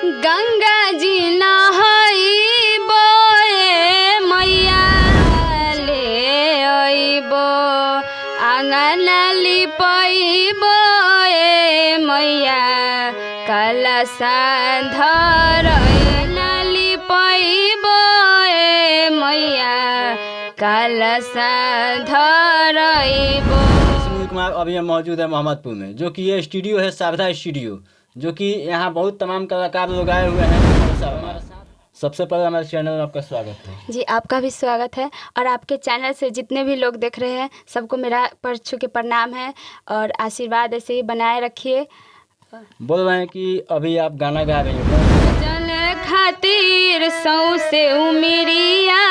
गंगा जी नहाइबो ए मैया ले अइबो आंगन लिपइबो ए मैया कलश धरैल लिपइबो ए मैया कलश धरइबो। सुनील कुमार अभी हम मौजूद है मोहम्मदपुर में, जो कि ये स्टूडियो है शारदा स्टूडियो, जो कि यहाँ बहुत तमाम कलाकार लोग आए हुए हैं हमारे साथ। सबसे पहले हमारे चैनल में आपका स्वागत है। जी आपका भी स्वागत है और आपके चैनल से जितने भी लोग देख रहे हैं सबको मेरा पैर छू के प्रणाम है और आशीर्वाद ऐसे ही बनाए रखिए। बोल रहे हैं कि अभी आप गाना गा रही हैं। जन खातिर सौसे उमिरिया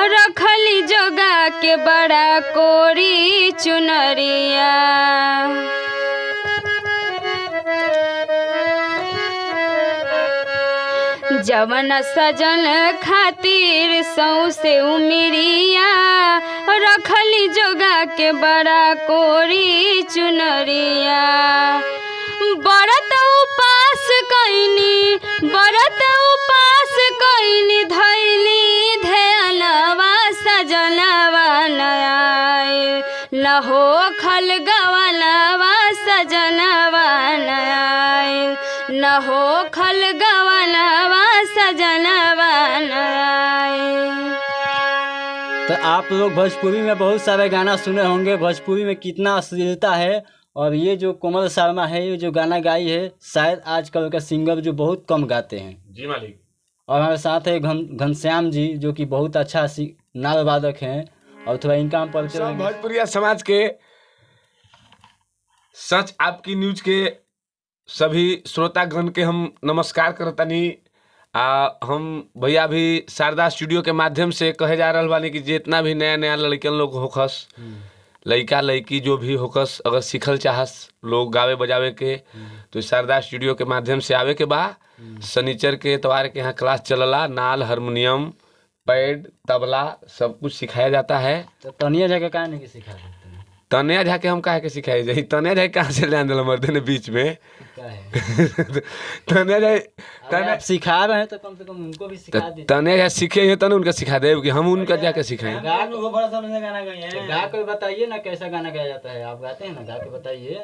रखली जोगा के बड़ा कोरी चुनरिया। जवन सजन खातिर सौसे उमिरिया रखली जोगा के बड़ा कोरी चुनरिया। बरत उपास कइनी धैली ध्यानवा सजनवा नयाय न हो खल गवनवा सजनवा नयाय न हो खल गवनवा सजनवा नयाय। तो आप लोग भोजपुरी में बहुत सारे गाना सुने होंगे, भोजपुरी में कितना अश्लीलता है। और ये जो कोमल शर्मा है, ये जो गाना गाई है, शायद आजकल का सिंगर जो बहुत कम गाते हैं। जी मालिक। और हमारे साथ है घनश्याम जी, जो कि बहुत अच्छा नाल वादक हैं। और थोड़ा इनका हम परिचय देंगे। भोजपुरिया समाज के सच आपकी न्यूज के सभी श्रोतागण के हम नमस्कार करतनी। हम भैया भी शारदा स्टूडियो के माध्यम से कहे जा रहा बानी कि जितना भी नया नया लड़कन लोग होखस, लड़का लड़की जो भी होकस, अगर सीखल चाहस लोग गावे बजावे के तो शारदा स्टूडियो के माध्यम से आवे के बा। शनिचर के इतवार के यहाँ क्लास चलला, नाल, हारमोनियम, पैड, तबला सब कुछ सिखाया जाता है। तो तनिया जगह कहाँ नहीं सिखा सकते? तनिया झा के हम काहे के सिखाई जाई? तनिया झा कहाँ से ले दिल मर्दे ने बीच में तनिया झा आप सिखा रहे हैं तो कम से कम उनको भी सिखा दीजिए। तनिया झा सीखे हैं तो उनका सिखा दे कि हम उनका जाके सिखाएं। गा को बड़ा समझने गाना गाए हैं, गा के बताइए ना कैसा गाना गाया जाता है। आप गाते हैं ना, गा के बताइए।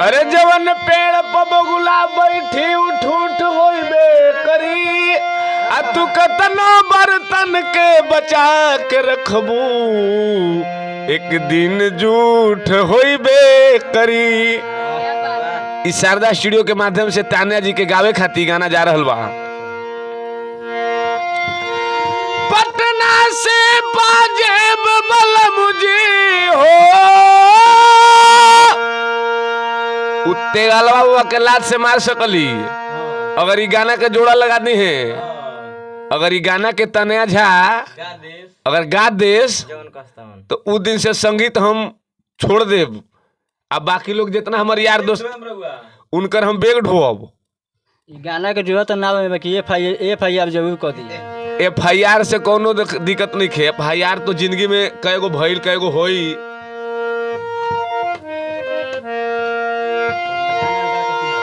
अरे जवन पेड़ पर बगुला बैठी उठ उठ होइबे करी, आ तू कतनो बर्तन के बचा के रखबू, एक दिन झूठ होइबे करी। इस शारदा स्टूडियो के माध्यम से तान्या जी के गावे खातिर गाना जा रहल बा। पटना से बाजेब बलमुजी हो, उत्ते गालवा के लात से मार सकली अगर ये गाना के जोड़ा लगा दी है। अगर ये गाना के तनया झा अगर गा देश तो उस दिन से संगीत हम छोड़ देब। अब बाकी लोग जितना हमारे यार दोस्त उनकर हम बेग ढोब। गाना के जो तो ना कि FIR जरूर कर दिए। FIR से कोनो दिक्कत नहीं है। FIR तो जिंदगी में कएगो भइल कएगो होई।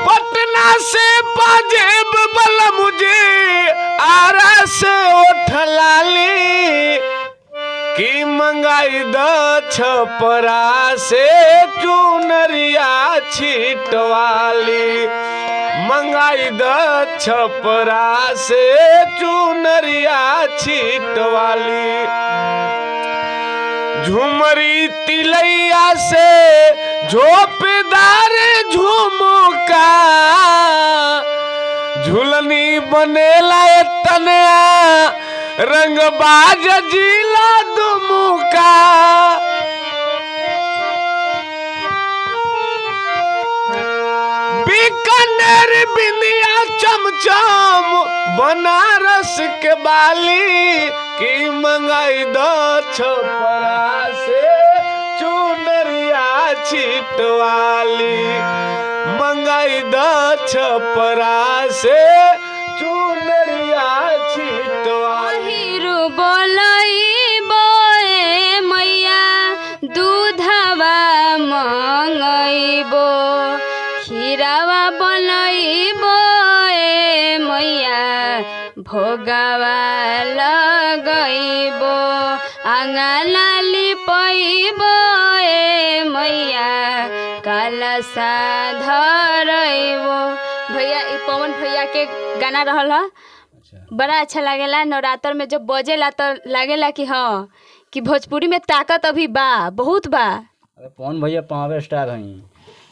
पटना से पाजेब बल मुझे आरा से उठलाली की मंगाई द छपरा से चुनरिया छिटवाली, मंगाई द छपरा से चुनरिया छिटवाली। झुमरी तिलैया से झोपदार झुमका, झुलनी बनेला तनया रंगबाज जिला दुमुका। बीकानेर बिंदिया चमचम बनारस के बाली की मंगाई दो छपरा से चुनरिया छिटवाली, मंगाई दो छपरा से चुनरिया छिटवाली। भोगवा लगैबो आंगना लिपैबो ए मैया कलशा धरैबो। भैया ई पवन भैया के गाना रहल ह, बड़ा अच्छा लागेला। नवरात्र में जब बजेला तो लागेला कि हाँ कि भोजपुरी में ताकत अभी बा, बहुत बा। अरे पवन भैया पावर स्टार हैं।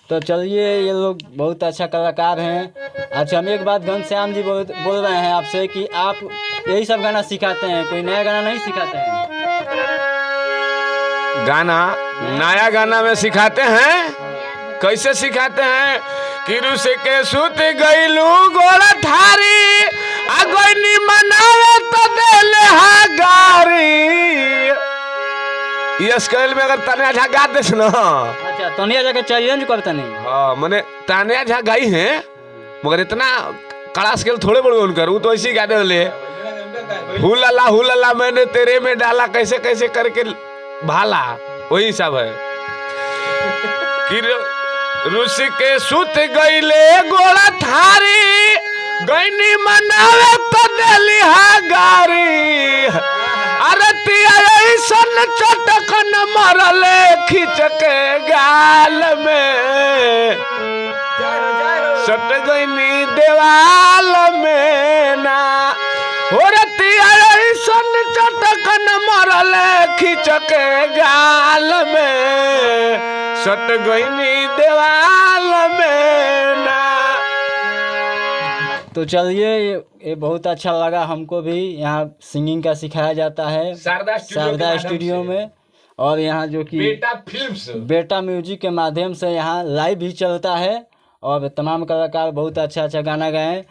तो चलिए, ये लोग बहुत अच्छा कलाकार हैं। अच्छा, हम एक बात घनश्याम जी बोल रहे हैं आपसे कि आप यही सब गाना सिखाते हैं, कोई नया गाना नहीं सिखाते हैं? गाना नया गाना में सिखाते हैं। कैसे सिखाते हैं कि रुस के सुत गईलू गोड़ा थारी आ गईनी मनावे तो देले हा गारी। ये स्केल में अगर तनिया झा गा देस ना, अच्छा, तनिया जाके चैलेंज करते नहीं? हाँ, मैंने तानिया झा गाई है, मगर इतना कड़ा स्केल थोड़े बड़े उनकर, वो तो ऐसे ही गा दे। हुलला मैंने तेरे में डाला, कैसे कैसे करके भाला, वही सब है कि रुस के सुत गईले गोड़ा थारी गईनी मनावे तो देली हा गारी। अरे तिया ऐसन चटकन मरले खींच के गाल में, सट गईनी देवाल में ना। हो रे तिया ऐसन चटकन मरले खींच के गाल में, सट गईनी देवाल में ना। तो चलिए, ये बहुत अच्छा लगा हमको भी। यहाँ सिंगिंग का सिखाया जाता है शारदा स्टूडियो में, और यहाँ जो कि बेटा म्यूजिक के माध्यम से यहाँ लाइव भी चलता है, और तमाम कलाकार बहुत अच्छा गाना गाएं।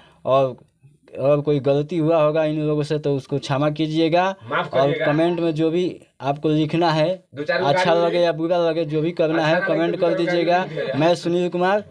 और कोई गलती हुआ होगा इन लोगों से तो उसको क्षमा कीजिएगा, और कमेंट में जो भी आपको लिखना है, अच्छा लगे या बुरा लगे, जो भी करना है कमेंट कर दीजिएगा। मैं सुनील कुमार।